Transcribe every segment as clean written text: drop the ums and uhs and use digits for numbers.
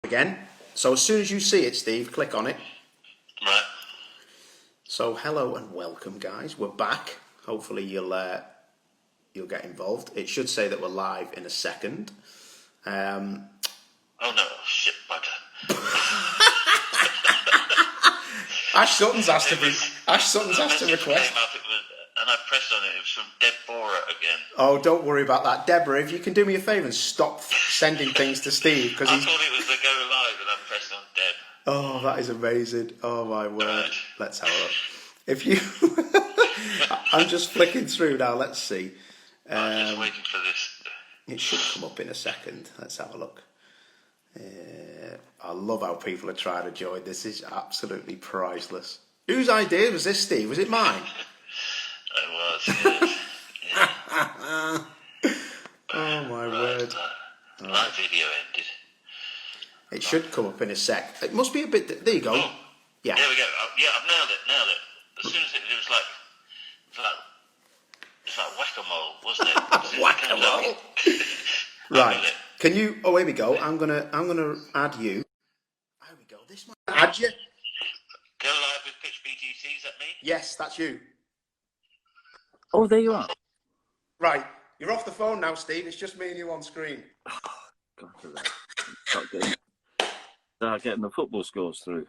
Again. So as soon as you see it, Steve, click on it. Right. So hello and welcome, guys. We're back. Hopefully you'll get involved. It should say that we're live in a second. Oh no, shit bugger. Ash Sutton's asked to request. And I pressed on it. It was from Deborah again. Oh, don't worry about that, Deborah. If you can do me a favour and stop sending things to Steve, because I thought it was the go live, and I pressed on Deb. Oh, that is amazing. Oh my word. Right. Let's have a look. If you, I'm just flicking through now. Let's see. I'm just waiting for this. It should come up in a second. Let's have a look. I love how people are trying to join. This is absolutely priceless. Whose idea was this, Steve? Was it mine? It was, yes. Yeah. Oh my word. Live video ended. It should come up in a sec. It must be a bit... There you go. Oh, Yeah. there we go. Yeah, I've nailed it. As soon as it was like whack-a-mole, wasn't it? Whack-a-mole. Right. Can you... Oh, here we go. I'm gonna add you. There we go. This might add you. Go live with Pitch BTC, is that me? Yes, that's you. Oh, there you are. Right. You're off the phone now, Steve. It's just me and you on screen. Start getting the football scores through.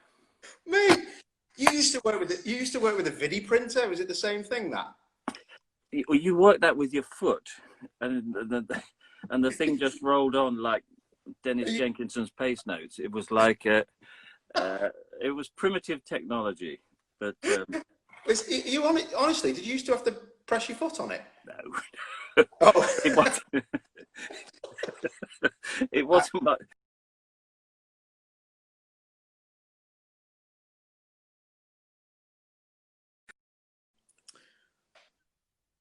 Mate, you used to work with a Vidi printer. Was it the same thing, that? You work that with your foot, and the thing just rolled on like Dennis Jenkinson's pace notes. It was like it was primitive technology. But honestly, did you used to have to press your foot on it? No. Oh. It wasn't like...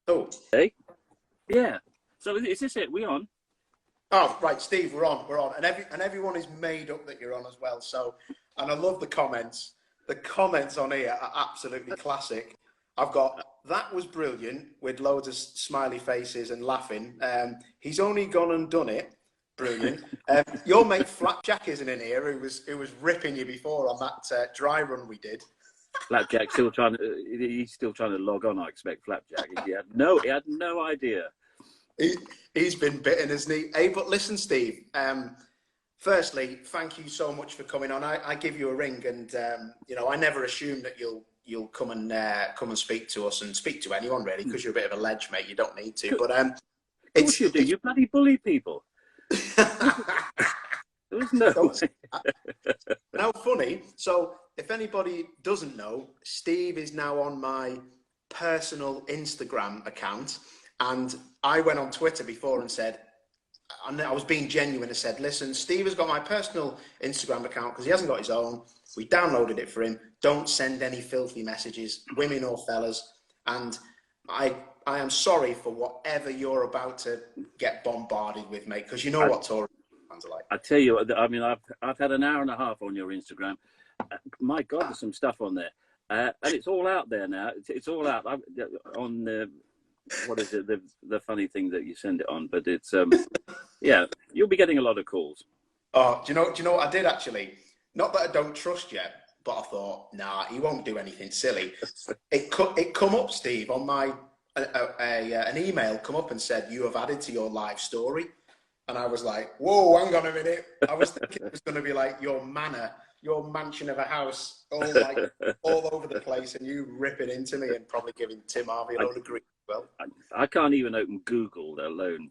Oh. Hey? Yeah. So is this it? We on? Oh, right, Steve, we're on. And everyone is made up that you're on as well. So, and I love the comments. The comments on here are absolutely classic. I've got, that was brilliant, with loads of smiley faces and laughing. He's only gone and done it. Brilliant. Your mate Flapjack isn't in here, who was ripping you before on that dry run we did. Flapjack he's still trying to log on, I expect, Flapjack. He had no idea. He's been bitten, isn't he? Hey, but listen, Steve, firstly, thank you so much for coming on. I give you a ring, and I never assume that you'll come and speak to us and speak to anyone, really, because you're a bit of a ledge, mate. You don't need to, but of course you do. You bloody bully people. There's no way. Now, funny. So, if anybody doesn't know, Steve is now on my personal Instagram account, and I went on Twitter before and said, and I was being genuine and said, listen, Steve has got my personal Instagram account because he hasn't got his own. We downloaded it for him. Don't send any filthy messages, women or fellas. And I am sorry for whatever you're about to get bombarded with, mate, because you know what Tory fans are like. I tell you, I mean, I've had an hour and a half on your Instagram. My God, there's some stuff on there. And it's all out there now. It's all out on the... What is it? The funny thing that you send it on, but it's yeah, you'll be getting a lot of calls. Oh, do you know what I did actually? Not that I don't trust you, but I thought, nah, he won't do anything silly. It come up, Steve, on my an email come up and said you have added to your live story, and I was like, whoa, hang on a minute. I was thinking it was going to be like your mansion of a house, all over the place, and you ripping into me and probably giving Tim Harvey a load of grief. Well, I can't even open Google, let alone.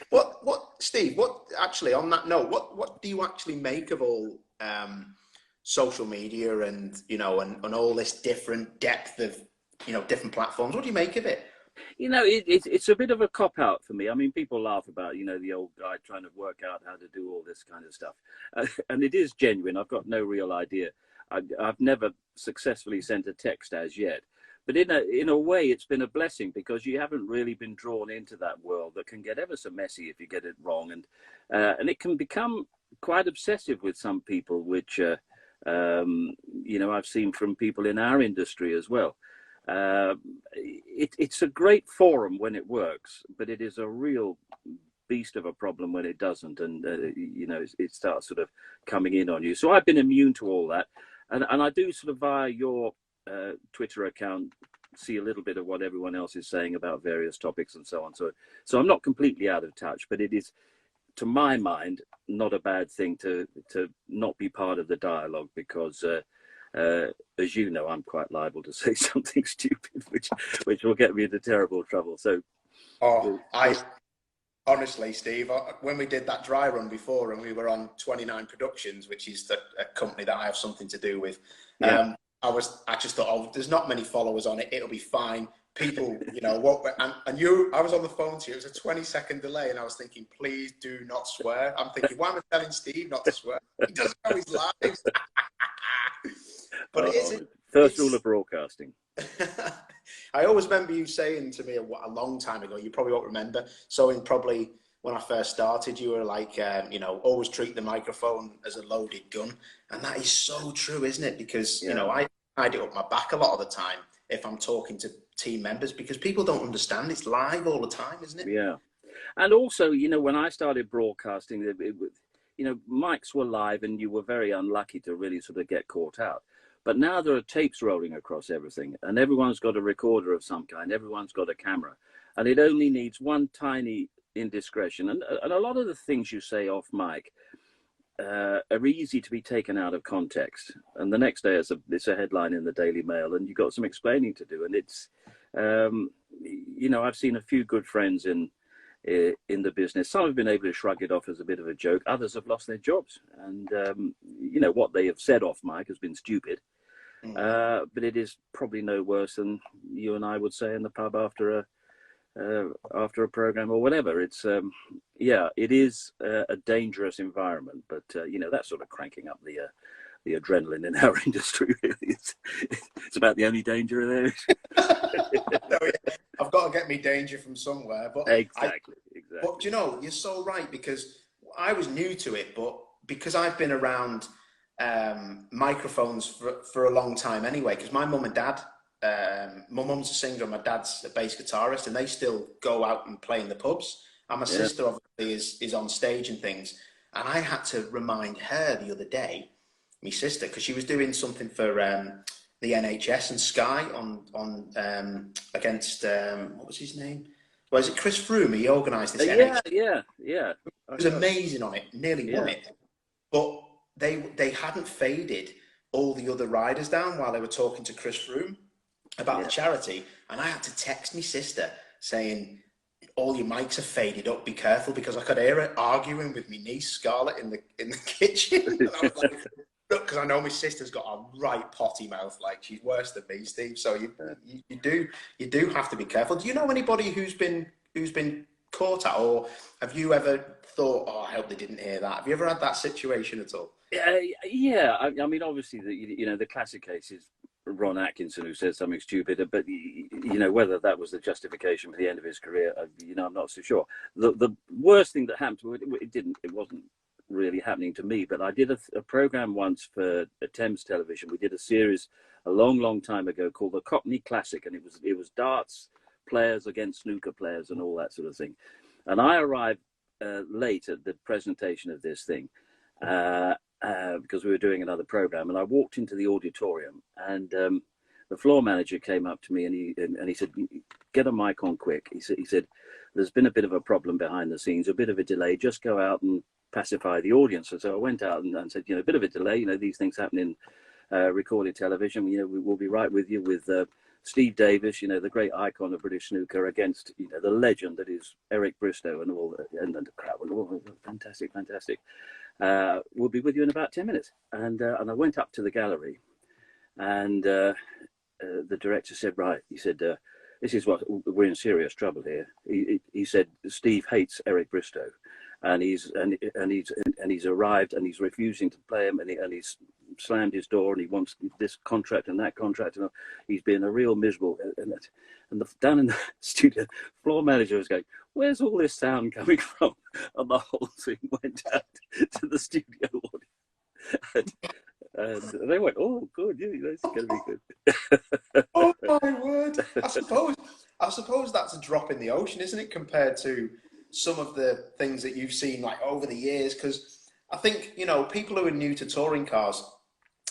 What, Steve? What actually? On that note, what do you actually make of all social media and and all this different depth of different platforms? What do you make of it? It's a bit of a cop out for me. I mean, people laugh about the old guy trying to work out how to do all this kind of stuff, and it is genuine. I've got no real idea. I've never successfully sent a text as yet. But in a way, it's been a blessing because you haven't really been drawn into that world that can get ever so messy if you get it wrong, and it can become quite obsessive with some people, which I've seen from people in our industry as well. It's a great forum when it works, but it is a real beast of a problem when it doesn't, and you know, it starts sort of coming in on you. So I've been immune to all that, and I do sort of via your Twitter account see a little bit of what everyone else is saying about various topics and so on. So I'm not completely out of touch, but it is, to my mind, not a bad thing to not be part of the dialogue, because as you know, I'm quite liable to say something stupid, which will get me into terrible trouble. So, I honestly, Steve, when we did that dry run before, and we were on 29 Productions, which is a company that I have something to do with, yeah. I just thought, oh, there's not many followers on it, it'll be fine. People, you know, what? And I was on the phone to you. It was a 20-second delay, and I was thinking, please do not swear. I'm thinking, why am I telling Steve not to swear? He doesn't know he's live. But first rule of broadcasting. I always remember you saying to me a long time ago, you probably won't remember, so probably when I first started, you were like, you know, always treat the microphone as a loaded gun. And that is so true, isn't it? Because, you know, I hide it up my back a lot of the time if I'm talking to team members, because people don't understand it's live all the time, isn't it? Yeah. And also, you know, when I started broadcasting, you know, mics were live and you were very unlucky to really sort of get caught out. But now there are tapes rolling across everything, and everyone's got a recorder of some kind. Everyone's got a camera, and it only needs one tiny indiscretion. And a lot of the things you say off mic are easy to be taken out of context. And the next day it's a headline in the Daily Mail, and you've got some explaining to do. And it's, you know, I've seen a few good friends in the business. Some have been able to shrug it off as a bit of a joke. Others have lost their jobs. And, you know, what they have said off mic has been stupid. But it is probably no worse than you and I would say in the pub after a program or whatever. It's yeah, it is a dangerous environment, but you know, that's sort of cranking up the adrenaline in our industry. Really, it's about the only danger there is. No, yeah. I've got to get me danger from somewhere, but exactly. But you know, you're so right, because I was new to it, but because I've been around microphones for a long time anyway, because my mum and dad, my mum's a singer and my dad's a bass guitarist, and they still go out and play in the pubs, and my sister obviously is on stage and things. And I had to remind her the other day, my sister, because she was doing something for the NHS and Sky on against what was his name? Well, is it Chris Froome? He organised this. Yeah. It was amazing on it, nearly won it, but they hadn't faded all the other riders down while they were talking to Chris Froome about the charity, and I had to text my sister saying, all your mics are faded up, be careful, because I could hear her arguing with my niece Scarlett in the kitchen. And I was like, look, because I know my sister's got a right potty mouth, like she's worse than me, Steve. So you do have to be careful. Do you know anybody who's been caught out, or have you ever thought, oh, I hope they didn't hear that? Have you ever had that situation at all? Yeah. I mean, obviously, you know, the classic case is Ron Atkinson, who said something stupid, but you know, whether that was the justification for the end of his career, you know, I'm not so sure. The worst thing that happened to it wasn't really happening to me, but I did a program once for Thames Television. We did a series a long time ago called the Cockney Classic, and it was darts players against snooker players and all that sort of thing. And I arrived late at the presentation of this thing because we were doing another program, and I walked into the auditorium, and the floor manager came up to me and he said, "Get a mic on quick." He said, "There's been a bit of a problem behind the scenes, a bit of a delay. Just go out and pacify the audience." And so I went out and said, you know, a bit of a delay. You know, these things happen in recorded television. You know, we will be right with you with Steve Davis, you know, the great icon of British snooker, against, you know, the legend that is Eric Bristow, and all, and the crowd went, "Oh, fantastic. We'll be with you in about 10 minutes. And I went up to the gallery, and the director said, "Right," he said, "this is what we're in serious trouble here." He said, "Steve hates Eric Bristow, and he's arrived, and he's refusing to play him, and he's slammed his door, and he wants this contract and that contract, and he's been a real miserable." And down in the studio, floor manager was going, "Where's all this sound coming from?" And the whole thing went out to the studio audience. And they went, "Oh, good, yeah, that's going to be good." Oh my word! I suppose that's a drop in the ocean, isn't it, compared to some of the things that you've seen like over the years? Because I think, you know, people who are new to touring cars,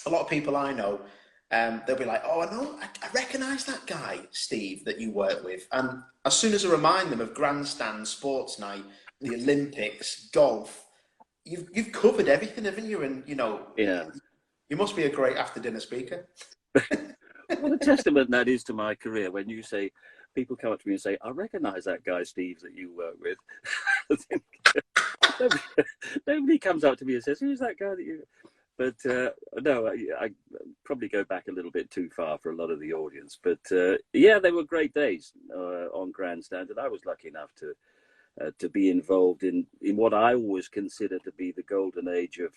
a lot of people I know, they'll be like, oh, I recognise that guy, Steve, that you work with. And as soon as I remind them of Grandstand, Sports Night, the Olympics, golf, you've covered everything, haven't you? And, you know, you must be a great after-dinner speaker. What a testament that is to my career when you say, people come up to me and say, I recognise that guy, Steve, that you work with. Nobody comes up to me and says, who's that guy that you... But no, I probably go back a little bit too far for a lot of the audience. But yeah, they were great days on Grandstand, and I was lucky enough to be involved in what I always consider to be the golden age of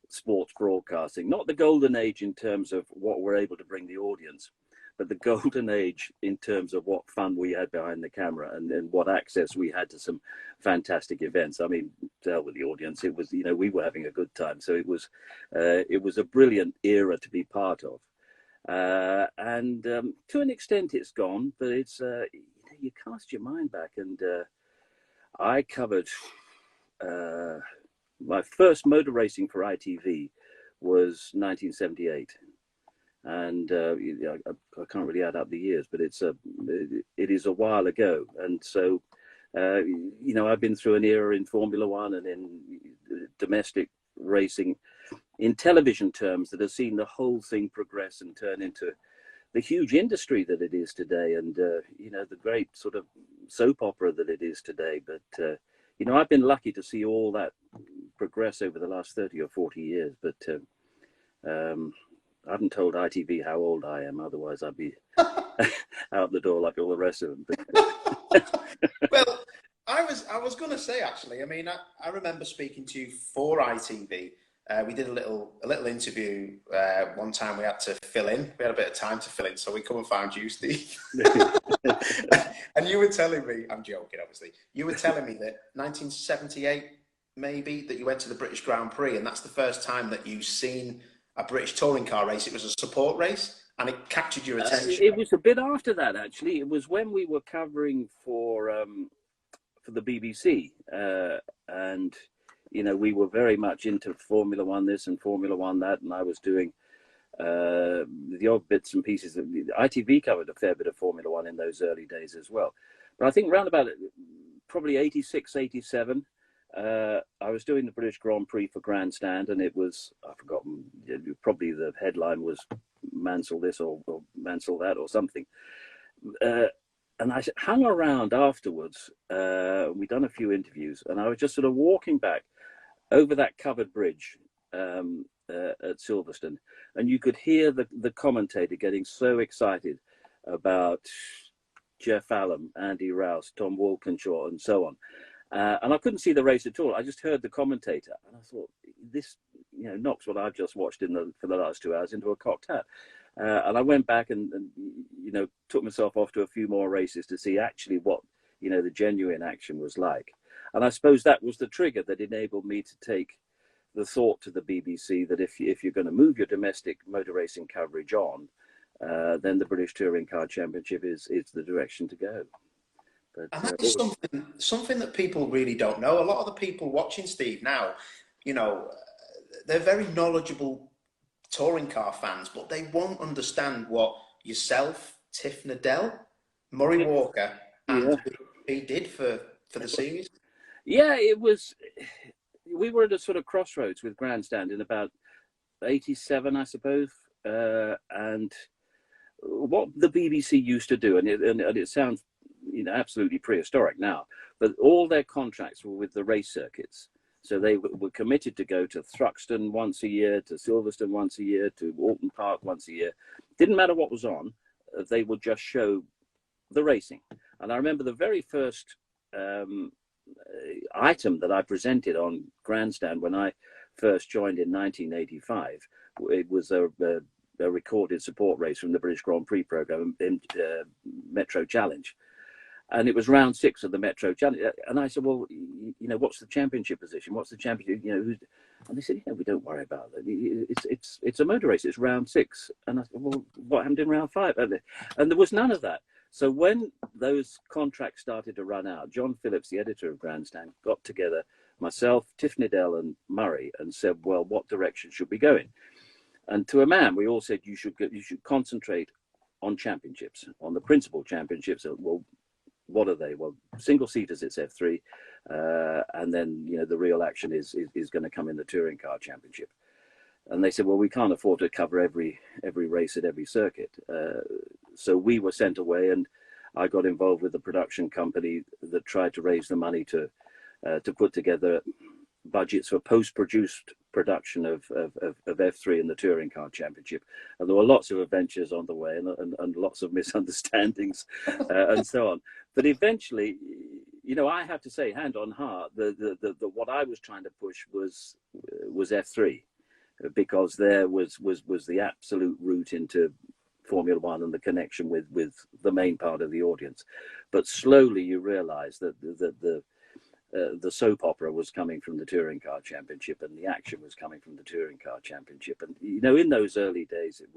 sports broadcasting. Not the golden age in terms of what we're able to bring the audience, but the golden age in terms of what fun we had behind the camera and what access we had to some fantastic events. I mean, to hell with the audience, it was, you know, we were having a good time. So it was a brilliant era to be part of. And to an extent it's gone, but it's, you know, you cast your mind back, and I covered, my first motor racing for ITV was 1978. And I can't really add up the years, but it is a while ago. And so, you know, I've been through an era in Formula One and in domestic racing in television terms that has seen the whole thing progress and turn into the huge industry that it is today, and you know, the great sort of soap opera that it is today. But you know, I've been lucky to see all that progress over the last 30 or 40 years. But I haven't told ITV how old I am, otherwise I'd be out the door like all the rest of them. Well, I was going to say, actually, I mean, I remember speaking to you for ITV. We did a little interview one time. We had to fill in. We had a bit of time to fill in, so we come and found you, Steve. And you were telling me, I'm joking, obviously. You were telling me that 1978, maybe, that you went to the British Grand Prix, and that's the first time that you've seen a British touring car race. It was a support race, and it captured your attention. It was a bit after that, actually. It was when we were covering for the BBC, and you know, we were very much into Formula One this and Formula One that, and I was doing the odd bits and pieces. ITV covered a fair bit of Formula One in those early days as well. But I think around about probably 86, 87, I was doing the British Grand Prix for Grandstand, and it was, I've forgotten, probably the headline was Mansell this or Mansell that or something. And I hung around afterwards. We'd done a few interviews, and I was just sort of walking back over that covered bridge at Silverstone, and you could hear the commentator getting so excited about Jeff Allen, Andy Rouse, Tom Walkinshaw, and so on. And I couldn't see the race at all. I just heard the commentator, and I thought, this, you know, knocks what I've just watched for the last 2 hours into a cocked hat. And I went back and, you know, took myself off to a few more races to see actually what, you know, the genuine action was like. And I suppose that was the trigger that enabled me to take the thought to the BBC that if you're going to move your domestic motor racing coverage on, then the British Touring Car Championship is the direction to go. But, and that is something that people really don't know. A lot of the people watching Steve now, you know, they're very knowledgeable touring car fans, but they won't understand what yourself, Tiff Nadell, Murray Walker, and he did for the series. Yeah, we were at a sort of crossroads with Grandstand in about 87, I suppose. And what the BBC used to do, and it sounds, you know, absolutely prehistoric now, but all their contracts were with the race circuits. So they were committed to go to Thruxton once a year, to Silverstone once a year, to Alton Park once a year. Didn't matter what was on, they would just show the racing. And I remember the very first item that I presented on Grandstand when I first joined in 1985. It was a recorded support race from the British Grand Prix programme in Metro Challenge. And it was round 6 of the Metro Challenge. And I said, well, you know, what's the championship position? What's the championship? You know, and they said, yeah, we don't worry about it. It's a motor race. It's round 6. And I said, well, what happened in round 5? And there was none of that. So when those contracts started to run out, John Phillips, the editor of Grandstand, got together myself, Tiff Niddell and Murray and said, well, what direction should we go in? And to a man, we all said you should concentrate on championships, on the principal championships. Well, what are they? Well, single seaters, it's F3, and then the real action is going to come in the touring car championship. And they said, well, we can't afford to cover every race at every circuit. So we were sent away, and I got involved with the production company that tried to raise the money to put together budgets for post-produced production of F3 in the touring car championship. And there were lots of adventures on the way and lots of misunderstandings and so on. But eventually, I have to say, hand on heart, the what I was trying to push was F3, because there was the absolute route into Formula One and the connection with the main part of the audience. But slowly you realize that the soap opera was coming from the touring car championship, and the action was coming from the touring car championship. And in those early days, it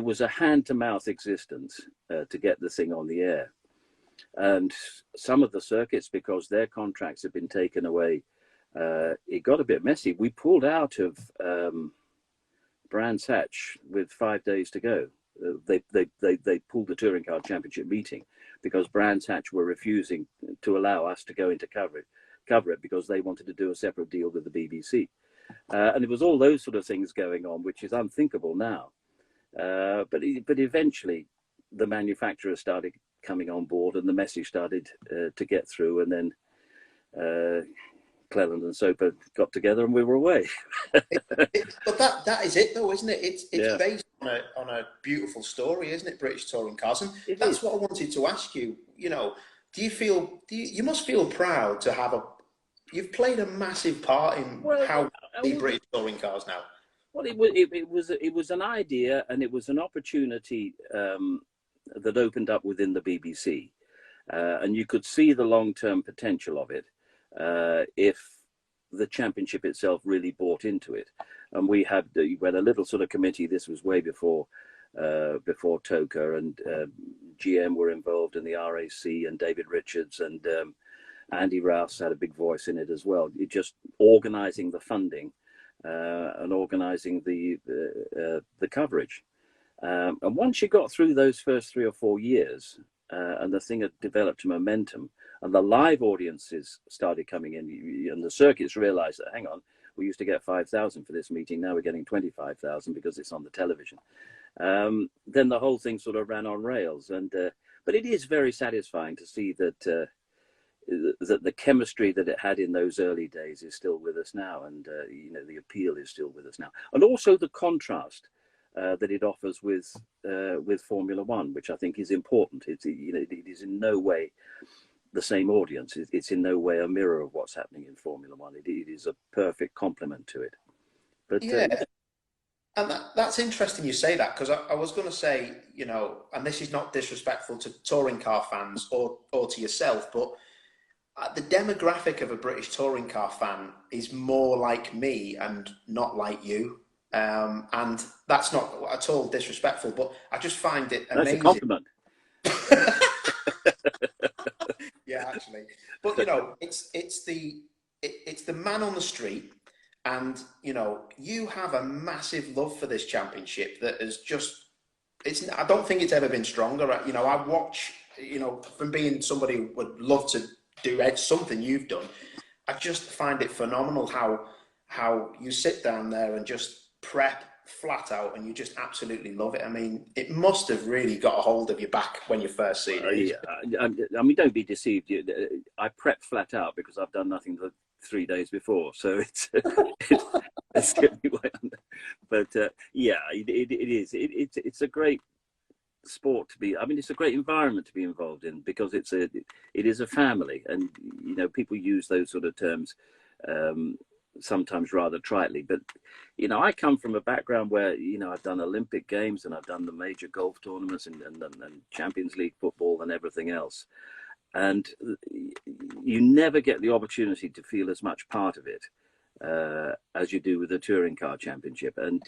was a hand-to-mouth existence to get the thing on the air. And some of the circuits, because their contracts had been taken away, it got a bit messy. We pulled out of Brands Hatch with 5 days to go. They pulled the touring car championship meeting because Brands Hatch were refusing to allow us to go into cover it because they wanted to do a separate deal with the BBC. And it was all those sort of things going on, which is unthinkable now. But eventually the manufacturers started coming on board and the message started to get through, and then Cleland and Soper got together and we were away. But that is it though, isn't it? It's based on a beautiful story, isn't it, British touring cars? And that's what I wanted to ask you. Do you must feel proud to have you've played a massive part in how the British touring cars now? Well, it was an idea, and it was an opportunity that opened up within the BBC, and you could see the long-term potential of it if the championship itself really bought into it. And we had a little sort of committee. This was way before TOCA, and GM were involved in the RAC, and David Richards and Andy Rouse had a big voice in it as well. Just organising the funding and organising the coverage. And once you got through those first 3 or 4 years, and the thing had developed a momentum, and the live audiences started coming in, and the circuits realised that, hang on, we used to get 5,000 for this meeting, now we're getting 25,000 because it's on the television. Then the whole thing sort of ran on rails. But it is very satisfying to see that the chemistry that it had in those early days is still with us now, and the appeal is still with us now, and also the contrast that it offers with Formula One, which I think is important. It is in no way the same audience. It's in no way a mirror of what's happening in Formula One. It is a perfect complement to it. But and that's interesting you say that, because I was going to say, and this is not disrespectful to touring car fans or to yourself, but the demographic of a British touring car fan is more like me and not like you. And that's not at all disrespectful, but I just find it amazing. That's a compliment. Yeah, actually. But it's the man on the street, and you have a massive love for this championship that is just, I don't think it's ever been stronger. I watch, from being somebody who would love to do something you've done, I just find it phenomenal how you sit down there and just prep flat out, and you just absolutely love it. I mean, it must have really got a hold of you back when you first seen it. I mean, don't be deceived. I prep flat out because I've done nothing for 3 days before, so it's but it is. It's a great sport to be. I mean, it's a great environment to be involved in, because it is a family, and people use those sort of terms sometimes rather tritely, but I come from a background where I've done Olympic Games, and I've done the major golf tournaments and Champions League football and everything else, and you never get the opportunity to feel as much part of it as you do with the touring car championship. And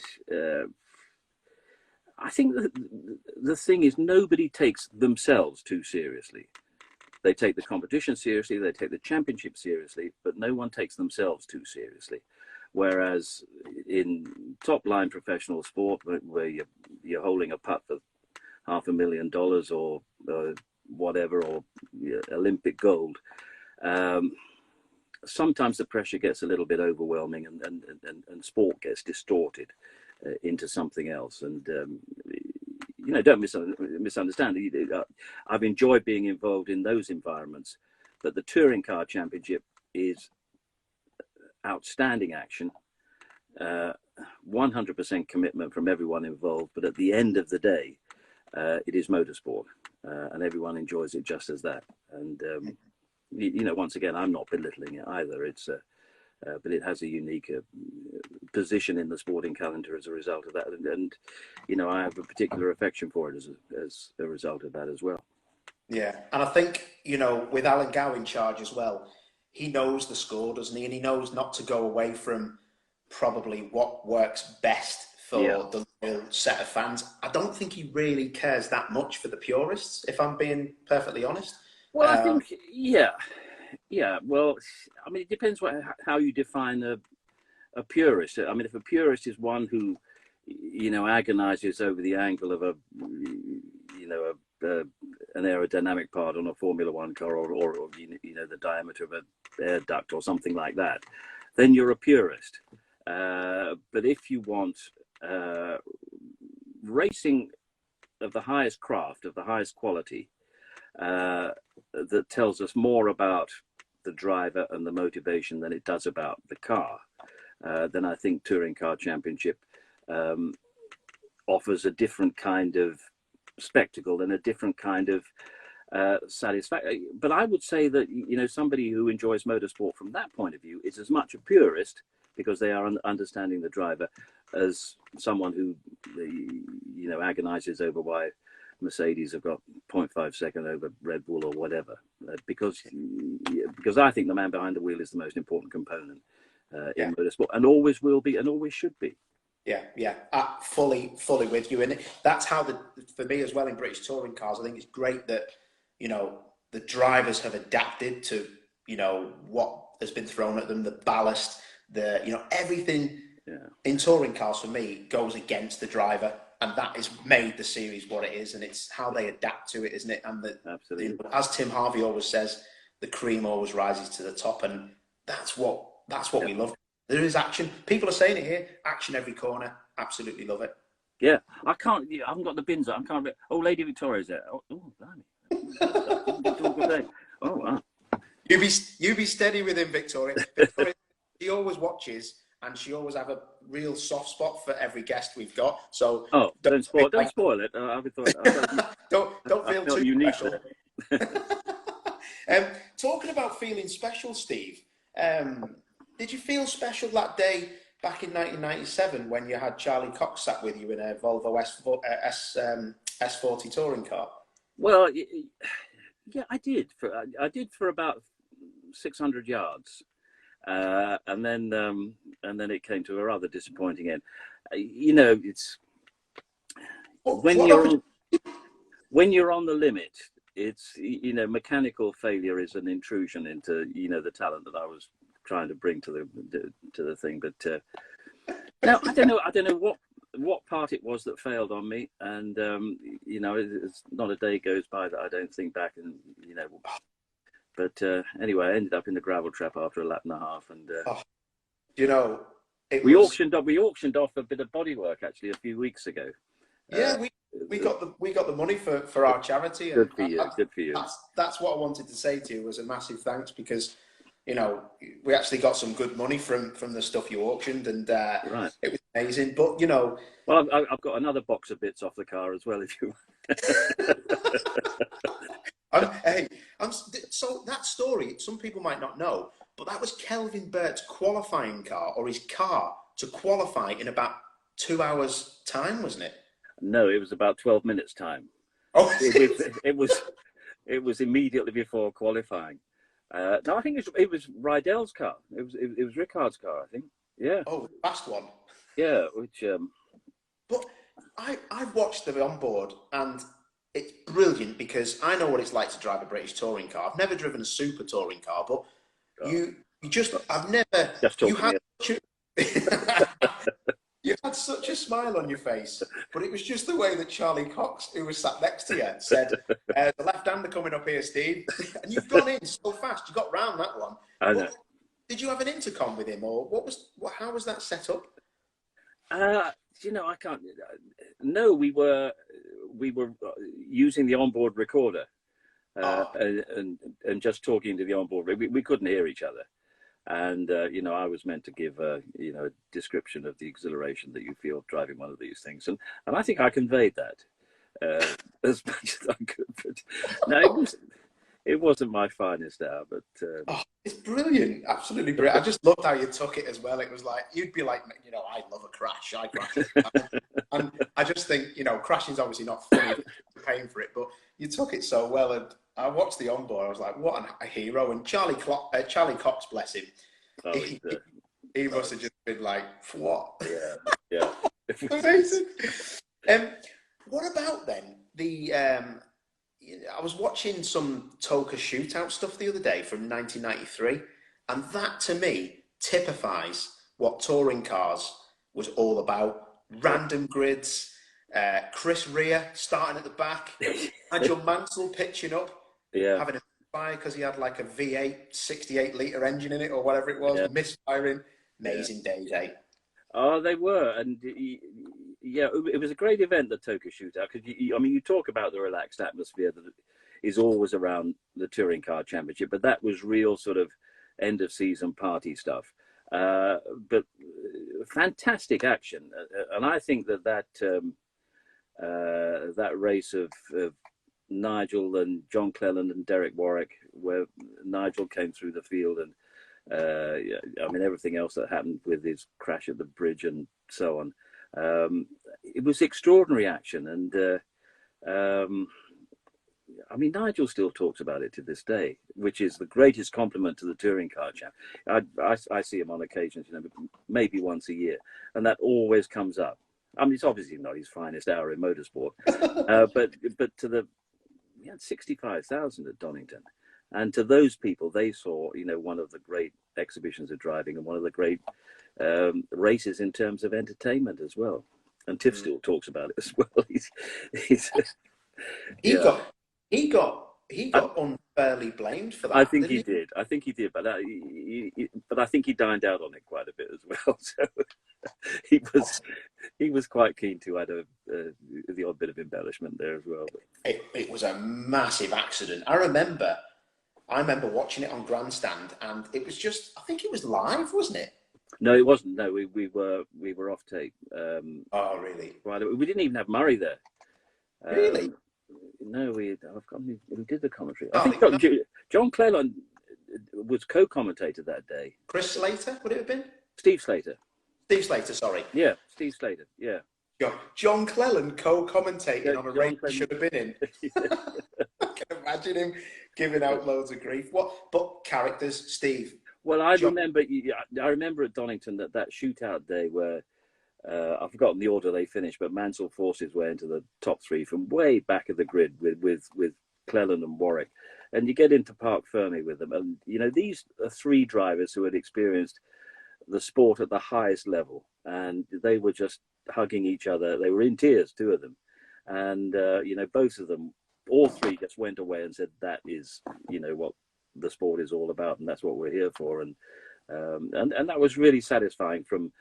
I think that the thing is, nobody takes themselves too seriously. They take the competition seriously, they take the championship seriously, but no one takes themselves too seriously. Whereas in top line professional sport, where you're holding a putt for $500,000 or whatever, or Olympic gold, sometimes the pressure gets a little bit overwhelming, and sport gets distorted into something else. And don't misunderstand. I've enjoyed being involved in those environments, but the touring car championship is outstanding action, 100% commitment from everyone involved. But at the end of the day, it is motorsport, and everyone enjoys it just as that. And once again, I'm not belittling it either. It's but it has a unique position in the sporting calendar as a result of that. And I have a particular affection for it as a result of that as well. Yeah, and I think, with Alan Gow in charge as well, he knows the score, doesn't he? And he knows not to go away from probably what works best for the loyal set of fans. I don't think he really cares that much for the purists, if I'm being perfectly honest. Well, I think, well, I mean, it depends how you define a purist. I mean, if a purist is one who, agonizes over the angle of an aerodynamic part on a Formula One car, or the diameter of an air duct or something like that, then you're a purist. But if you want racing of the highest craft, of the highest quality, that tells us more about the driver and the motivation than it does about the car, then I think Touring Car Championship offers a different kind of spectacle and a different kind of satisfaction. But I would say that somebody who enjoys motorsport from that point of view is as much a purist, because they are understanding the driver, as someone who agonizes over why Mercedes have got 0.5 second over Red Bull or whatever, because I think the man behind the wheel is the most important component in motorsport, and always will be, and always should be. Yeah, fully with you. And that's how for me as well in British touring cars, I think it's great that the drivers have adapted to what has been thrown at them, the ballast, everything in touring cars for me goes against the driver. And that has made the series what it is, and it's how they adapt to it, isn't it? And absolutely, as Tim Harvey always says, the cream always rises to the top, and that's what we love. There is action. People are saying it here. Action every corner. Absolutely love it. Yeah, I haven't got the bins on. I can't. Oh, Lady Victoria's there. Oh, blimey. Oh, wow. You be steady with him, Victoria. Victoria, she always watches. And she always have a real soft spot for every guest we've got. So don't spoil it. Don't feel too unique. special. Talking about feeling special, Steve. Did you feel special that day back in 1997 when you had Charlie Cox sat with you in a Volvo S40 touring car? Well, yeah, I did. I did for about 600 yards. And then it came to a rather disappointing end. It's when you're on the limit. It's mechanical failure is an intrusion into the talent that I was trying to bring to the thing. But now I don't know what part it was that failed on me, and it's not a day goes by that I don't think back and But anyway, I ended up in the gravel trap after a lap and a half, and we auctioned off a bit of bodywork actually a few weeks ago. Yeah, we got the money for our charity. Good for you. Good for you. That's what I wanted to say to you, was a massive thanks, because we actually got some good money from the stuff you auctioned, and right. It was amazing. But well, I've got another box of bits off the car as well, if you. So that story, some people might not know, but that was Kelvin Burt's qualifying car, or his car to qualify in about 2 hours' time, wasn't it? No, it was about 12 minutes time. Oh, it was immediately before qualifying. No, I think it was Rydell's car. It was Ricard's car, I think. Yeah. Oh, fast one. Yeah, which. But I've watched the onboard, and it's brilliant because I know what it's like to drive a British touring car. I've never driven a super touring car, but Oh, I've never, just you talk to had me. such a, you had such a smile on your face, but it was just the way that Charlie Cox, who was sat next to you, said, the left-hander coming up here, Steve. And you've gone in so fast, you got round that one. I know. But did you have an intercom with him, or how was that set up? You know, I can't. No, we were using the onboard recorder and just talking to the onboard. We couldn't hear each other, and you know, I was meant to give you know, a description of the exhilaration that you feel driving one of these things, and I think I conveyed that as much as I could. But no, it wasn't my finest hour, but it's brilliant, absolutely brilliant. I just loved how you took it as well. It was like, you'd be like, you know, I love a crash, I crash all the time. And I just think, you know, crashing's obviously not funny, you're paying for it, but you took it so well. And I watched the onboard, I was like, what a hero. And Charlie Cox, bless him, he must have just been like, what? Yeah. Amazing. What about then the I was watching some Toka shootout stuff the other day from 1993, and that to me typifies what touring cars was all about. Random grids, Chris Rea starting at the back, Nigel Mansell pitching up, having a fire because he had like a V8 68-litre engine in it or whatever it was, misfiring. Amazing days, eh? Oh, they were, and yeah, it was a great event, the Toka shootout, because I mean, you talk about the relaxed atmosphere that is always around the touring car championship, but that was real sort of end of season party stuff. But fantastic action, and I think that race of Nigel and John Cleland and Derek Warwick, where Nigel came through the field, and I mean, everything else that happened with his crash at the bridge and so on. It was extraordinary action, and I mean, Nigel still talks about it to this day, which is the greatest compliment to the touring car champ. I see him on occasions, you know, maybe once a year, and that always comes up. I mean, it's obviously not his finest hour in motorsport, but to the, we had 65,000 at Donington. And to those people, they saw, you know, one of the great exhibitions of driving and one of the great races in terms of entertainment as well. And Tiff still talks about it as well. He got unfairly blamed for that. I think he did. I think he did, but I think he dined out on it quite a bit as well. So he was quite keen to add the odd bit of embellishment there as well. It was a massive accident. I remember watching it on Grandstand, and it was just, I think it was live, wasn't it? No, it wasn't. No, we were off tape. Oh, really? We didn't even have Murray there. Really? No, we did the commentary. I think John Cleland was co-commentator that day. Chris Slater, would it have been? Steve Slater. Steve Slater, sorry. Yeah, Steve Slater, yeah. John Cleland co-commentating on a race he should have been in. I can imagine him giving out loads of grief. But characters, Steve? Well, I remember at Donington that shootout day where I've forgotten the order they finished, but Mansell forced his way into the top three from way back of the grid with Cleland and Warwick, and you get into Parc Fermé with them, and you know, these are three drivers who had experienced the sport at the highest level, and they were just hugging each other. They were in tears, two of them, and you know, both of them, all three, just went away and said, that is, you know, what the sport is all about, and that's what we're here for. And that was really satisfying from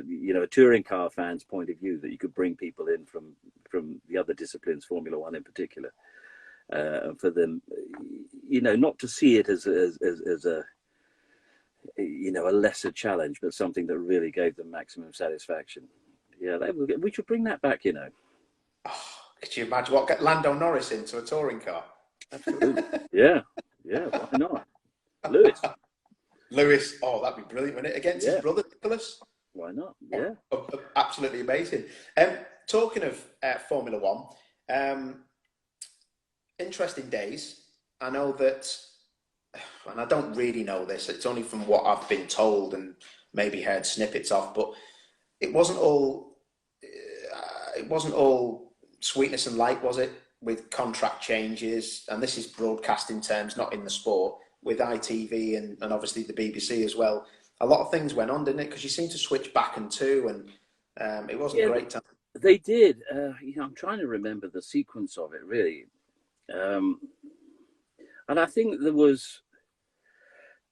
you know, a touring car fan's point of view, that you could bring people in from the other disciplines, Formula One in particular, and for them, you know, not to see it as a, you know, a lesser challenge, but something that really gave them maximum satisfaction. Yeah, we should bring that back, you know. Oh, could you imagine get Lando Norris into a touring car? Absolutely. Yeah, why not? Lewis, oh, that'd be brilliant, wouldn't it? Against his brother Nicholas. Why not? Yeah. Absolutely amazing. Talking of Formula One, interesting days. I know that, and I don't really know this, it's only from what I've been told and maybe heard snippets of, but it wasn't all it wasn't all sweetness and light, was it? With contract changes, and this is broadcasting terms, not in the sport, with ITV and obviously the BBC as well. A lot of things went on, didn't it? Because you seemed to switch back and to, and it wasn't a great time. They did. I'm trying to remember the sequence of it, really. And I think there was,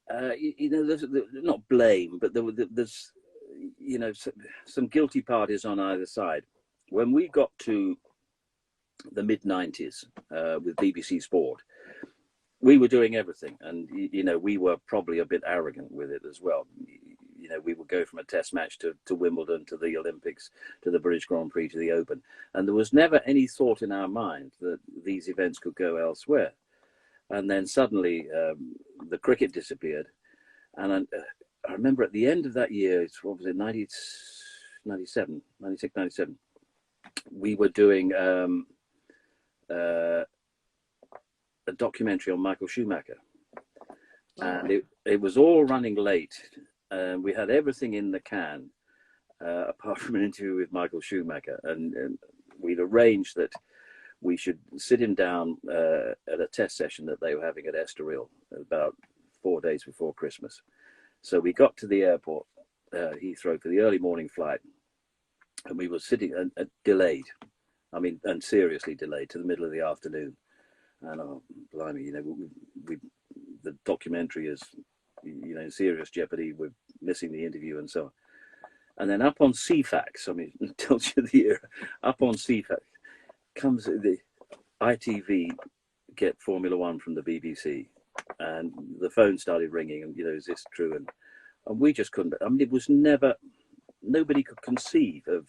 there's not blame, but there's, some guilty parties on either side. When we got to the mid-90s with BBC Sport, we were doing everything, and we were probably a bit arrogant with it as well. We would go from a test match to Wimbledon, to the Olympics, to the British Grand Prix, to the Open, and there was never any thought in our mind that these events could go elsewhere. And then suddenly the cricket disappeared, and I remember at the end of that year, what was it, 96, 97, we were doing a documentary on Michael Schumacher, and it was all running late, and we had everything in the can apart from an interview with Michael Schumacher, and we'd arranged that we should sit him down at a test session that they were having at Estoril about 4 days before Christmas. So we got to the airport, Heathrow, for the early morning flight, and we were sitting delayed. I mean, and seriously delayed to the middle of the afternoon. And blimey, the documentary is, in serious jeopardy. We're missing the interview and so on. And then up on CFAX, I mean, it tells you the era. Up on CFAX comes the ITV get Formula One from the BBC, and the phone started ringing, and is this true? And we just couldn't. I mean, it was never. Nobody could conceive of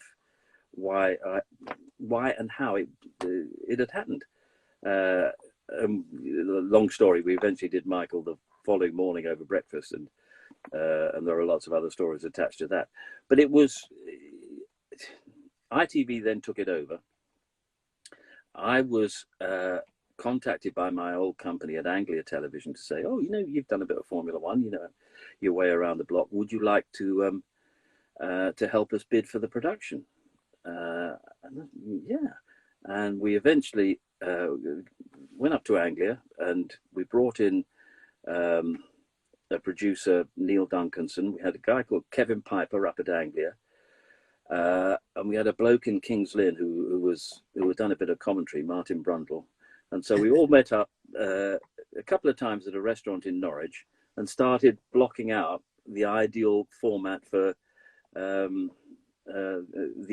why and how it had happened. Long story. We eventually did Michael the following morning over breakfast, and there are lots of other stories attached to that. But it was ITV then took it over. I was contacted by my old company at Anglia Television to say, "Oh, you've done a bit of Formula One. Your way around the block. Would you like to help us bid for the production?" Yeah, and we eventually went up to Anglia, and we brought in a producer, Neil Duncanson. We had a guy called Kevin Piper up at Anglia, and we had a bloke in Kings Lynn who had done a bit of commentary, Martin Brundle. And so we all met up a couple of times at a restaurant in Norwich and started blocking out the ideal format for the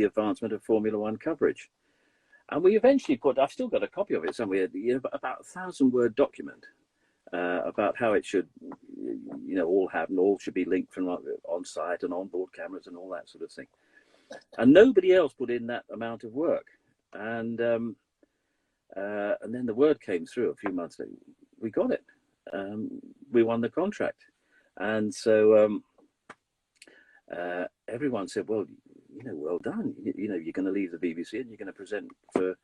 advancement of Formula One coverage. And we eventually I've still got a copy of it somewhere, about a 1,000-word document about how it should, all happen, all should be linked from on site and onboard cameras and all that sort of thing. And nobody else put in that amount of work. And then the word came through a few months later. We got it. We won the contract. And so everyone said, well, well done. You're going to leave the BBC and you're going to present for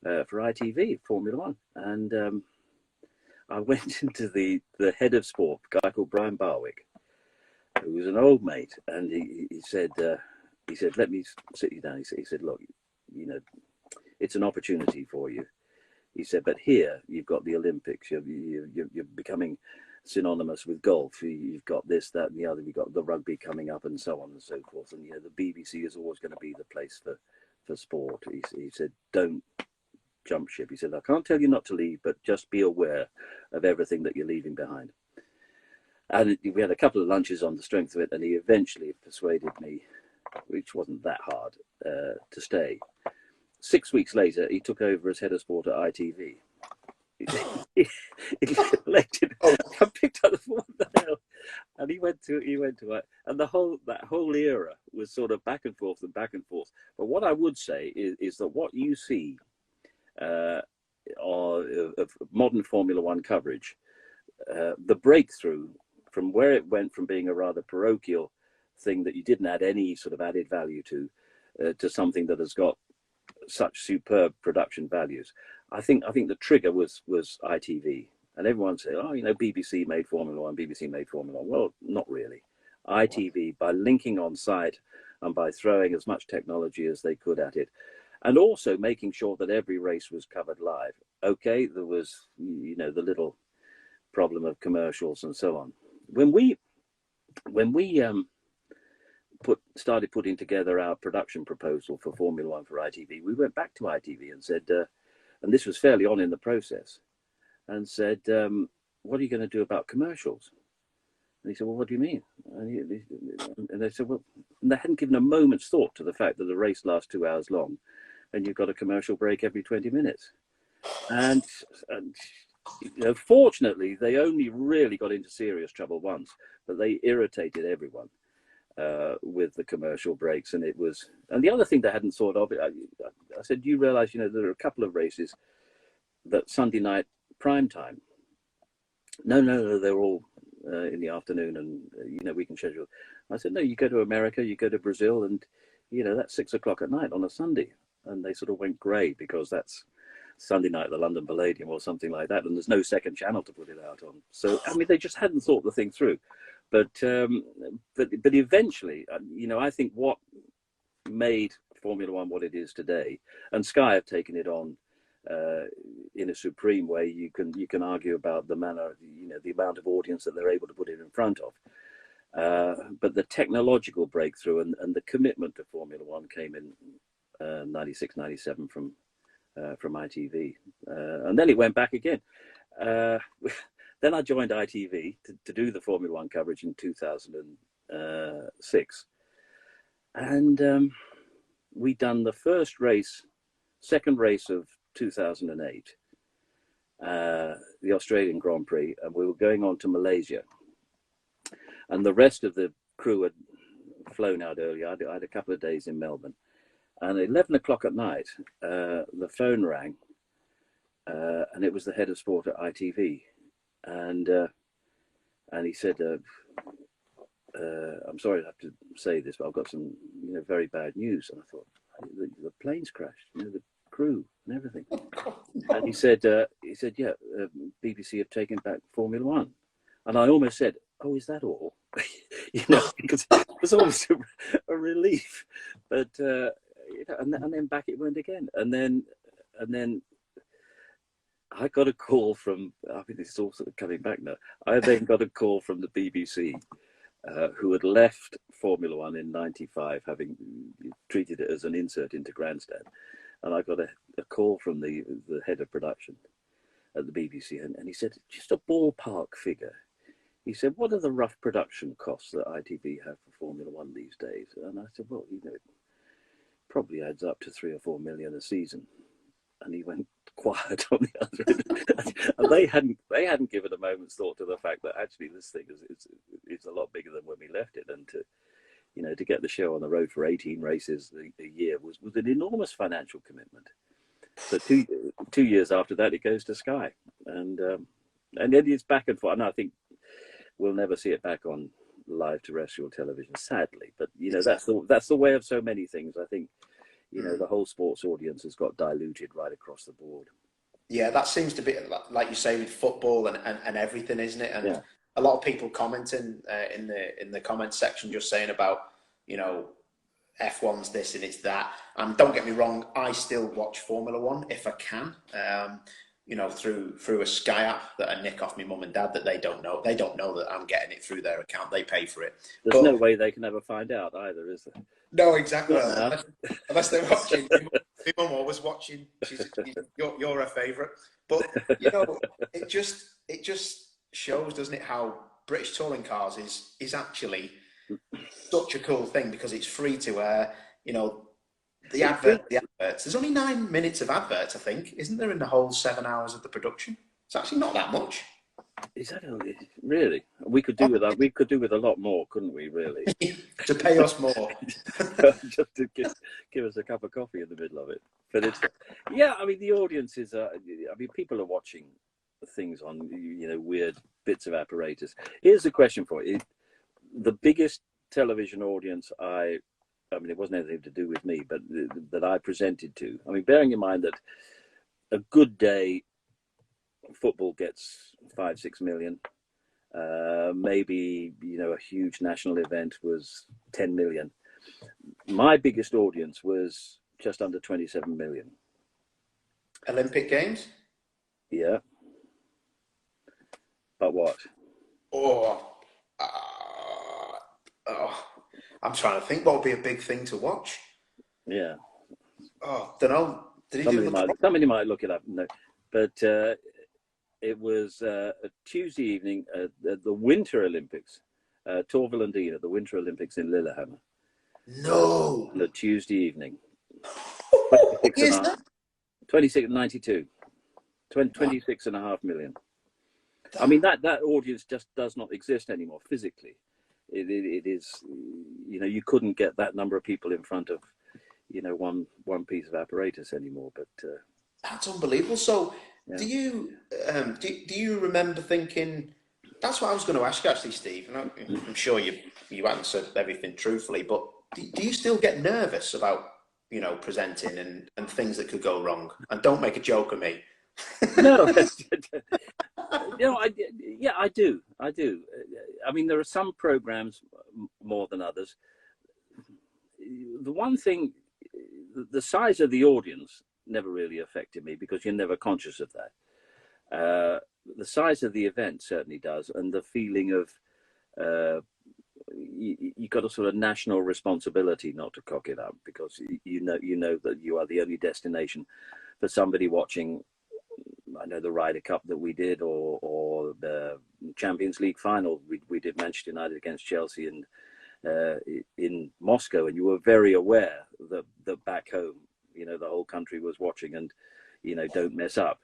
ITV, Formula One. And I went into the head of sport, a guy called Brian Barwick, who was an old mate. And he said, let me sit you down. He said, look, it's an opportunity for you. He said, but here you've got the Olympics. You're becoming synonymous with golf. You've got this, that, and the other. You've got the rugby coming up, and so on and so forth. And the BBC is always going to be the place for sport. He said, don't jump ship. He said, I can't tell you not to leave, but just be aware of everything that you're leaving behind. And we had a couple of lunches on the strength of it, and he eventually persuaded me, which wasn't that hard, to stay. 6 weeks later, he took over as head of sport at ITV. He elected. I picked up the phone, what the hell? And he went to and that whole era was sort of back and forth and back and forth. But what I would say is that what you see of modern Formula One coverage, the breakthrough from where it went from being a rather parochial thing that you didn't add any sort of added value to something that has got such superb production values. I think the trigger was ITV, and everyone said, oh, BBC made Formula One, BBC made Formula One. Well, not really. ITV, by linking on site and by throwing as much technology as they could at it, and also making sure that every race was covered live. Okay, there was, you know, the little problem of commercials and so on. When we started putting together our production proposal for Formula One for ITV, we went back to ITV and said, and this was fairly on in the process, and said, what are you going to do about commercials? And he said, well, what do you mean? And they said, well, and they hadn't given a moment's thought to the fact that the race lasts 2 hours long and you've got a commercial break every 20 minutes. And you know, fortunately, they only really got into serious trouble once, but they irritated everyone with the commercial breaks. And it was, and the other thing they hadn't thought of, I said, do you realize, you know, there are a couple of races that Sunday night prime time? No, they're all in the afternoon, and you know, we can schedule. I said, no, you go to America, you go to Brazil, and you know, that's 6 o'clock at night on a Sunday. And they sort of went grey because that's Sunday night at the London Palladium or something like that, and there's no second channel to put it out on. So I mean, they just hadn't thought the thing through. But eventually, you know, I think what made Formula One what it is today, and Sky have taken it on in a supreme way. You can argue about the manner, you know, the amount of audience that they're able to put it in front of. But the technological breakthrough and the commitment to Formula One came in 96, 97 from ITV, and then it went back again. Then I joined ITV to do the Formula One coverage in 2006, and we'd done the second race of 2008, the Australian Grand Prix, and we were going on to Malaysia, and the rest of the crew had flown out earlier. I had a couple of days in Melbourne, and at 11 o'clock at night, the phone rang, and it was the head of sport at ITV, and he said, I'm sorry to have to say this, but I've got some, you know, very bad news. And I thought, the plane's crashed, you know, the crew and everything. And he said, yeah, BBC have taken back Formula One. And I almost said, oh, is that all? You know, because it was almost a relief. But you know, and then back it went again. And then I got a call from, I mean, this is all sort of coming back now. I then got a call from the BBC, who had left Formula One in '95, having treated it as an insert into Grandstand. And I got a call from the head of production at the BBC, and he said, just a ballpark figure. He said, what are the rough production costs that ITV have for Formula One these days? And I said, well, you know, it probably adds up to 3 or 4 million a season. And he went quiet on the other end. And they hadn't given a moment's thought to the fact that actually this thing is a lot bigger than when we left it, and to, you know, to get the show on the road for 18 races a year was an enormous financial commitment. So two years after that, it goes to Sky, and then it's back and forth. And I think we'll never see it back on live terrestrial television, sadly. But you know, that's the way of so many things. I think, you know, the whole sports audience has got diluted right across the board. Yeah, that seems to be, like you say, with football and everything, isn't it? And yeah, a lot of people commenting in the comment section, just saying about, you know, F1's this and it's that. And don't get me wrong, I still watch Formula One if I can. You know, through a Sky app that I nick off my mum and dad, that they don't know. They don't know that I'm getting it through their account. They pay for it. There's no way they can ever find out either, is there? No, exactly. Unless they're watching. My mum always watching. You're her favourite. But you know, it just shows, doesn't it, how British touring cars is actually such a cool thing, because it's free to air. You know, the adverts. There's only 9 minutes of adverts, I think, isn't there, in the whole 7 hours of the production? It's actually not that much. Is that really? We could do with that. We could do with a lot more, couldn't we? Really, to pay us more, just to give us a cup of coffee in the middle of it. But it's, yeah, I mean, the audience is. I mean, people are watching things on, you know, weird bits of apparatus. Here's a question for you: the biggest television audience I mean, it wasn't anything to do with me, but that I presented to. I mean, bearing in mind that a good day, football gets 5-6 million. Maybe, you know, a huge national event was 10 million. My biggest audience was just under 27 million. Olympic Games? Yeah. But what? Oh, I'm trying to think what would be a big thing to watch. Yeah. Oh, don't know. Did he somebody might look it up. No, but it was a Tuesday evening at the Winter Olympics, Torvilandina, the Winter Olympics in Lillehammer. No. On a Tuesday evening. What year is that? 92. 26.5 million. I mean, that audience just does not exist anymore physically. It is, you know, you couldn't get that number of people in front of, you know, one piece of apparatus anymore. But that's unbelievable. So, yeah. do you remember thinking? That's what I was going to ask you, actually, Steve. And I'm sure you answered everything truthfully. But do you still get nervous about, you know, presenting and things that could go wrong? And don't make a joke of me. No. You know, I do. I mean, there are some programs more than others. The one thing, the size of the audience never really affected me because you're never conscious of that. The size of the event certainly does, and the feeling of you got a sort of national responsibility not to cock it up, because you know that you are the only destination for somebody watching. I know the Ryder Cup that we did, or the Champions League final we did, Manchester United against Chelsea, and in Moscow, and you were very aware that back home, you know, the whole country was watching, and, you know, don't mess up.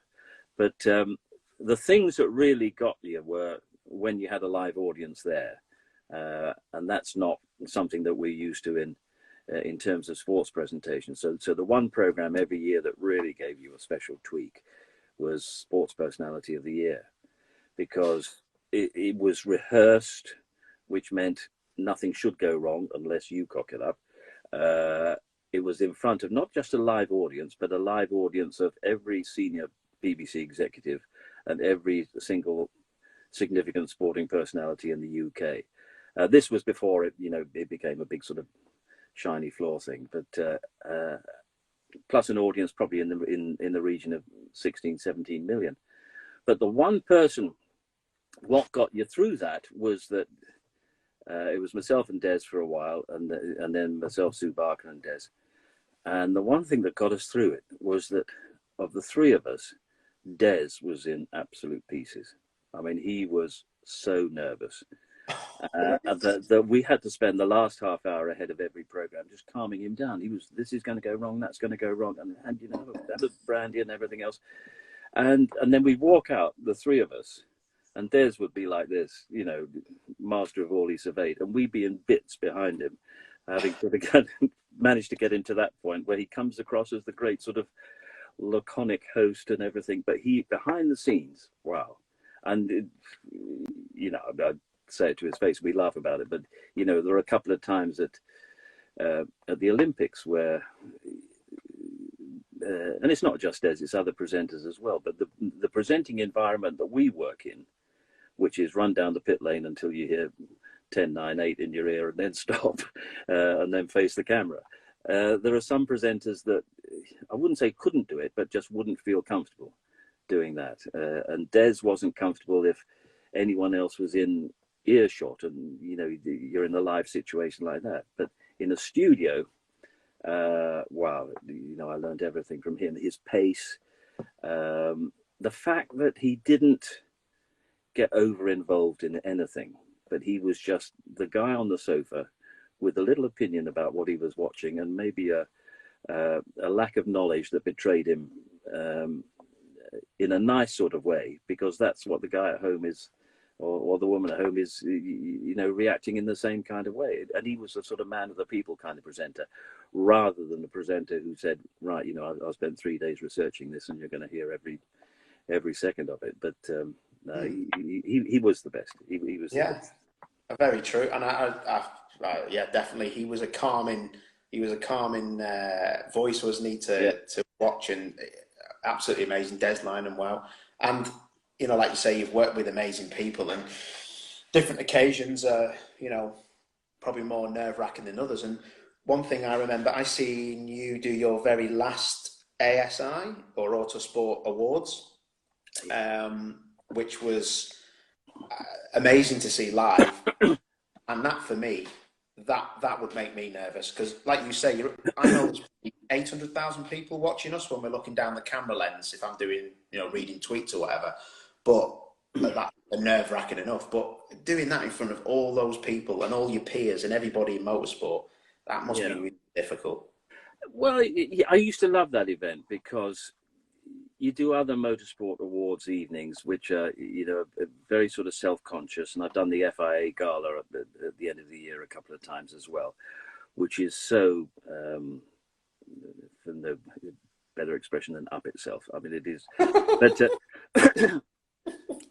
But the things that really got you were when you had a live audience there, and that's not something that we're used to in terms of sports presentations. So the one program every year that really gave you a special tweak was Sports Personality of the Year, because it was rehearsed, which meant nothing should go wrong unless you cock it up. It was in front of not just a live audience, but a live audience of every senior BBC executive and every single significant sporting personality in the UK. This was before it became a big sort of shiny floor thing, but plus an audience probably in the region of 16, 17 million. But the one person, what got you through that was that it was myself and Des for a while, and then myself, Sue Barker, and Des. And the one thing that got us through it was that of the three of us, Des was in absolute pieces. I mean, he was so nervous that we had to spend the last half hour ahead of every program just calming him down. This is going to go wrong, that's going to go wrong, and you know, that was brandy and everything else. And then we walk out, the three of us, and Des would be like this, you know, master of all he surveyed, and we'd be in bits behind him, having sort of managed to get into that point where he comes across as the great sort of laconic host and everything, but he, behind the scenes, wow. And you know, I'd say it to his face, we laugh about it, but you know, there are a couple of times at the Olympics where and it's not just Des, it's other presenters as well, but the presenting environment that we work in, which is run down the pit lane until you hear 10, 9, 8 in your ear and then stop and then face the camera. There are some presenters that I wouldn't say couldn't do it, but just wouldn't feel comfortable doing that. And Des wasn't comfortable if anyone else was in earshot, and you know, you're in a live situation like that. But in a studio, wow, you know, I learned everything from him. His pace, the fact that he didn't get over involved in anything, but he was just the guy on the sofa with a little opinion about what he was watching, and maybe a lack of knowledge that betrayed him in a nice sort of way, because that's what the guy at home is, or the woman at home is, you know, reacting in the same kind of way. And he was a sort of man of the people kind of presenter, rather than the presenter who said, right, you know, I spent 3 days researching this and you're going to hear every second of it. But he was the best. He was the best. Very true. And yeah, definitely, he was a calming voice, wasn't he, to watch, and absolutely amazing. Des Lynam, wow. And you know, like you say, you've worked with amazing people, and different occasions are, you know, probably more nerve-wracking than others. And one thing I remember, I seen you do your very last ASI or Autosport Awards, which was amazing to see live. And that for me, that would make me nervous because, like you say, I know there's 800,000 people watching us when we're looking down the camera lens if I'm doing, reading tweets or whatever. But that's nerve-wracking enough. But doing that in front of all those people and all your peers and everybody in motorsport, that must be really difficult. Well, I used to love that event because you do other motorsport awards evenings, which are, very sort of self-conscious. And I've done the FIA gala at the end of the year a couple of times as well, which is so, for no better expression than up itself. I mean, it is.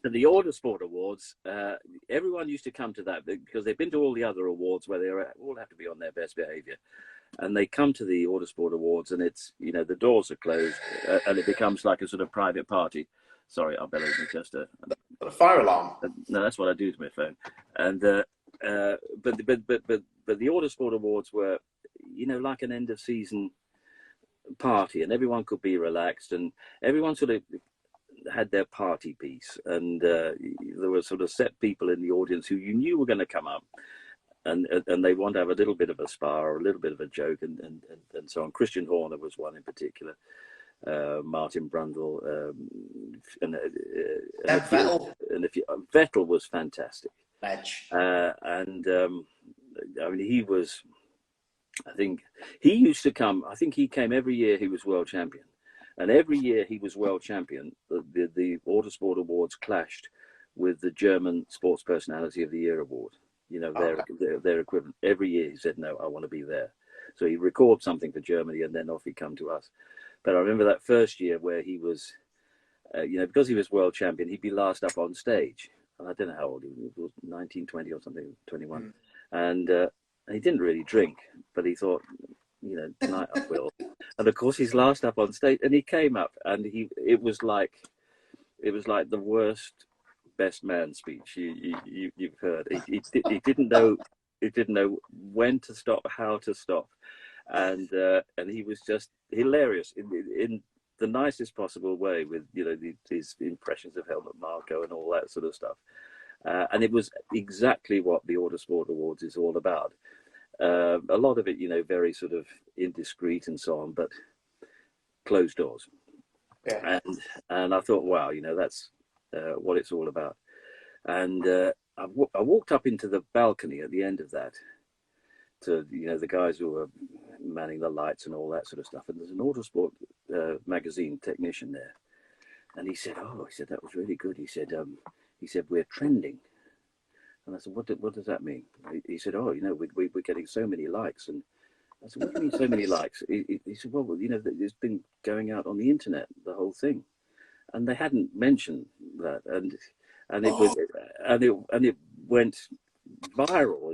But the Autosport Awards, everyone used to come to that because they've been to all the other awards where they all have to be on their best behavior. And they come to the Autosport Awards and it's, the doors are closed and it becomes like a sort of private party. Sorry, our bellows in Chester. A fire alarm. No, that's what I do to my phone. And but the Autosport Awards were, like an end of season party, and everyone could be relaxed, and everyone sort of had their party piece, and there were sort of set people in the audience who you knew were going to come up. And they want to have a little bit of a spar or a little bit of a joke and so on. Christian Horner was one in particular. Martin Brundle and Vettel was fantastic. And I mean, he was. I think he used to come. I think he came every year. He was world champion, and every year he was world champion. The Autosport Awards clashed with the German Sports Personality of the Year award. Their equivalent. Every year he said, no, I want to be there. So he record something for Germany and then off he'd come to us. But I remember that first year where he was, because he was world champion, he'd be last up on stage. And I don't know how old he was, 19, 20 or something, 21. And he didn't really drink, but he thought, tonight I will. And of course he's last up on stage and he came up and it was like the worst best man speech you've heard. He didn't know when to stop, how to stop, and he was just hilarious in the nicest possible way with these impressions of Helmut Marko and all that sort of stuff, and it was exactly what the Autosport Awards is all about. A lot of it very sort of indiscreet and so on, but closed doors. And I thought, wow, that's what it's all about. And I walked up into the balcony at the end of that to the guys who were manning the lights and all that sort of stuff, and there's an Autosport magazine technician there, and he said that was really good. He said we're trending. And I said, what does that mean? He said, we're getting so many likes. And I said, what do you mean so many likes? He said, well, it's been going out on the internet, the whole thing. And they hadn't mentioned that, and it went viral,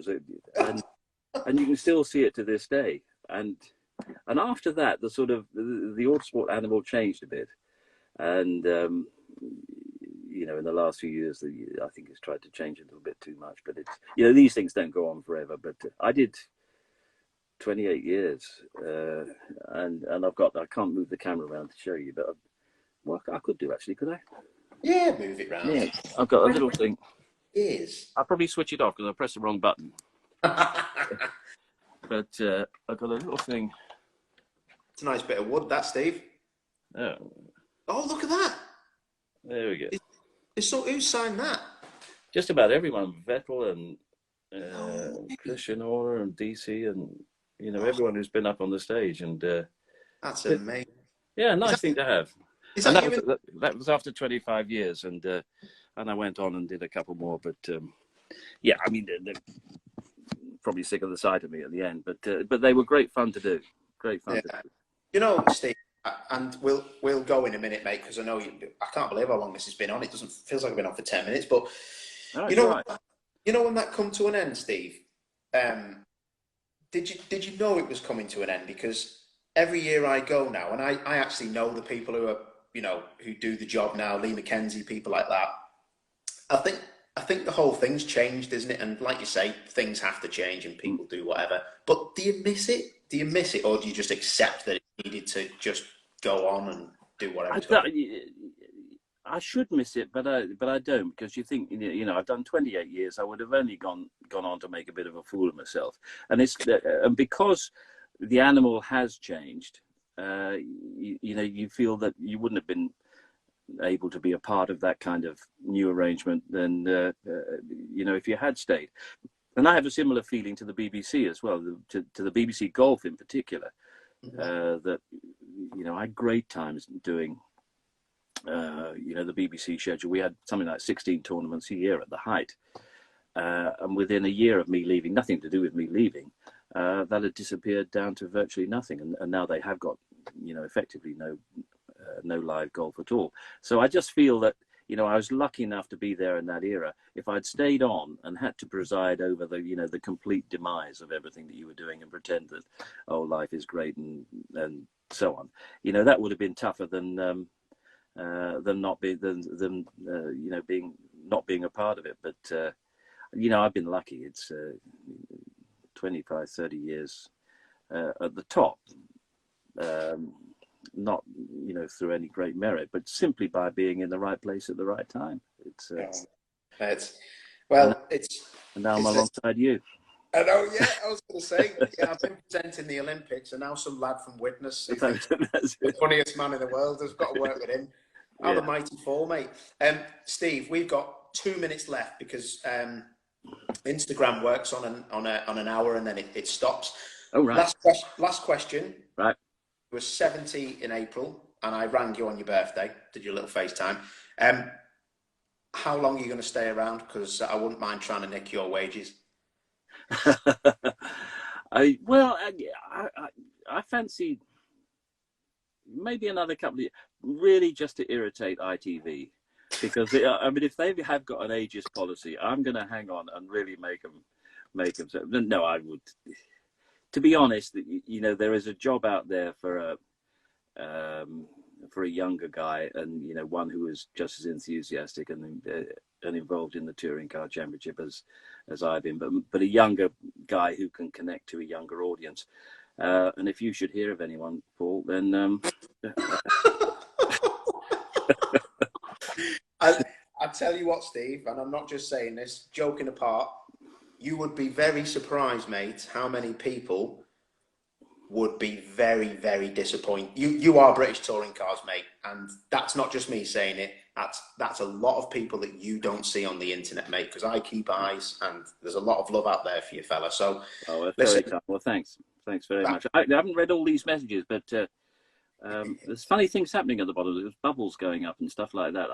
and you can still see it to this day. And after that, the Autosport animal changed a bit, and in the last few years, I think it's tried to change a little bit too much. But it's these things don't go on forever. But I did 28 years, and I can't move the camera around to show you, but. Well, I could do actually, could I? Yeah, move it round. Yeah, I've got a little thing. I'll probably switch it off because I pressed the wrong button. But I've got a little thing. It's a nice bit of wood, that, Steve. Oh, look at that. There we go. Who signed that? Just about everyone. Vettel and Christian Horner and DC and, everyone who's been up on the stage. And that's amazing. Yeah, nice thing to have. That was after 25 years, and I went on and did a couple more. But they're probably sick of the sight of me at the end. But they were great fun to do. Great fun to do. Steve, and we'll go in a minute, mate, because I know I can't believe how long this has been on. It feels like it's been on for 10 minutes, but when that come to an end, Steve. Did you know it was coming to an end? Because every year I go now, and I actually know the people who are. Who do the job now, Lee McKenzie, people like that. I think I think the whole thing's changed, isn't it? And like you say, things have to change and people do whatever. But do you miss it? Do you miss it, or do you just accept that it needed to just go on and do whatever? I should miss it, but I don't, because you think, you know, I've done 28 years. I would have only gone on to make a bit of a fool of myself, and it's and because the animal has changed. You know, you feel that you wouldn't have been able to be a part of that kind of new arrangement than you know, if you had stayed. And I have a similar feeling to the BBC as well, to the BBC Golf in particular. That, you know, I had great times doing you know, the BBC schedule. We had something like 16 tournaments a year at the height, and within a year of me leaving, nothing to do with me leaving, that had disappeared down to virtually nothing, and now they have got, you know, effectively no live golf at all. So I just feel that, you know, I was lucky enough to be there in that era. If I'd stayed on and had to preside over the, you know, the complete demise of everything that you were doing and pretend that, oh, life is great and so on, you know, that would have been tougher than not being you know, not being a part of it. But you know, I've been lucky. It's 25, 30 years at the top. Not, you know, through any great merit, but simply by being in the right place at the right time. And now I'm alongside you. I know, yeah. I was going to say, yeah, I've been presenting the Olympics, and now some lad from Witness, who thinks the funniest man in the world, has got to work with him. How the mighty fall, mate. Steve, we've got 2 minutes left because Instagram works on an hour and then it stops. Oh, right. Last question. Right. You were 70 in April, and I rang you on your birthday, did your little FaceTime. How long are you going to stay around? Because I wouldn't mind trying to nick your wages. I fancy maybe another couple of years, really, just to irritate ITV, because I mean, if they have got an ageist policy, I'm going to hang on and really make them. No, I would. To be honest, you know, there is a job out there for a younger guy, and, you know, one who is just as enthusiastic and involved in the touring car championship as I've been, but a younger guy who can connect to a younger audience. And if you should hear of anyone, Paul, then I tell you what, Steve, and I'm not just saying this, joking apart, you would be very surprised, mate, how many people would be very, very disappointed. You are British touring cars, mate, and that's not just me saying it. That's a lot of people that you don't see on the internet, mate, because I keep eyes, and there's a lot of love out there for you, fella. So, listen, well, thanks very much. I haven't read all these messages, but there's funny things happening at the bottom. There's bubbles going up and stuff like that.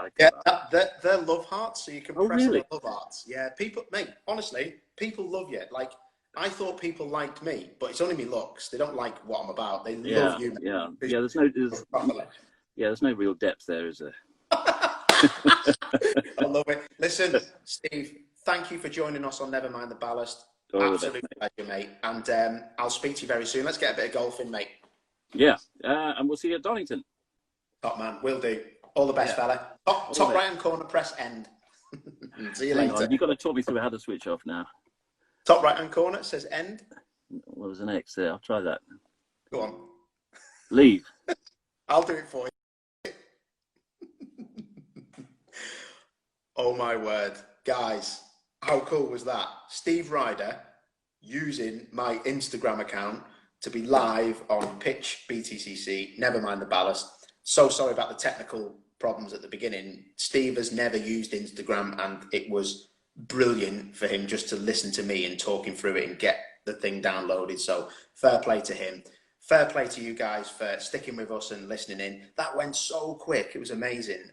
They're love hearts, so you can press really? on the love hearts. Yeah, people, mate, honestly, people love you. Like, I thought people liked me, but it's only me looks. They don't like what I'm about. They love you. Yeah. There's no real depth there, is there? I love it. Listen, Steve, thank you for joining us on Nevermind the Ballast. Absolute pleasure, mate. And I'll speak to you very soon. Let's get a bit of golf in, mate. Yeah, and we'll see you at Donington. Top man, will do. All the best, fella. Top right-hand corner, press end. See you later. You've got to talk me through how to switch off now. Top right-hand corner says end. Well, there's an X there. I'll try that. Go on. Leave. I'll do it for you. Oh my word. Guys, how cool was that? Steve Ryder using my Instagram account to be live on Pitch BTCC, Nevermind the Ballast. So sorry about the technical problems at the beginning. Steve has never used Instagram, and it was brilliant for him just to listen to me and talking through it and get the thing downloaded. So fair play to him. Fair play to you guys for sticking with us and listening in. That went so quick. It was amazing.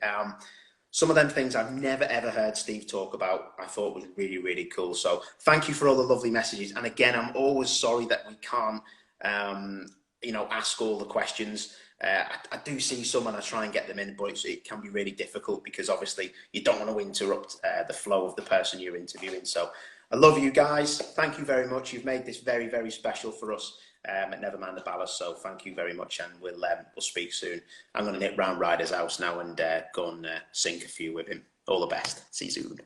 Some of them things I've never, ever heard Steve talk about, I thought was really, really cool. So thank you for all the lovely messages. And again, I'm always sorry that we can't, you know, ask all the questions. I do see some and I try and get them in, but it can be really difficult because obviously you don't want to interrupt the flow of the person you're interviewing. So I love you guys. Thank you very much. You've made this very, very special for us at Nevermind the Ballast. So thank you very much, and we'll speak soon. I'm going to nip round Ryder's house now and go and sink a few with him. All the best. See you soon.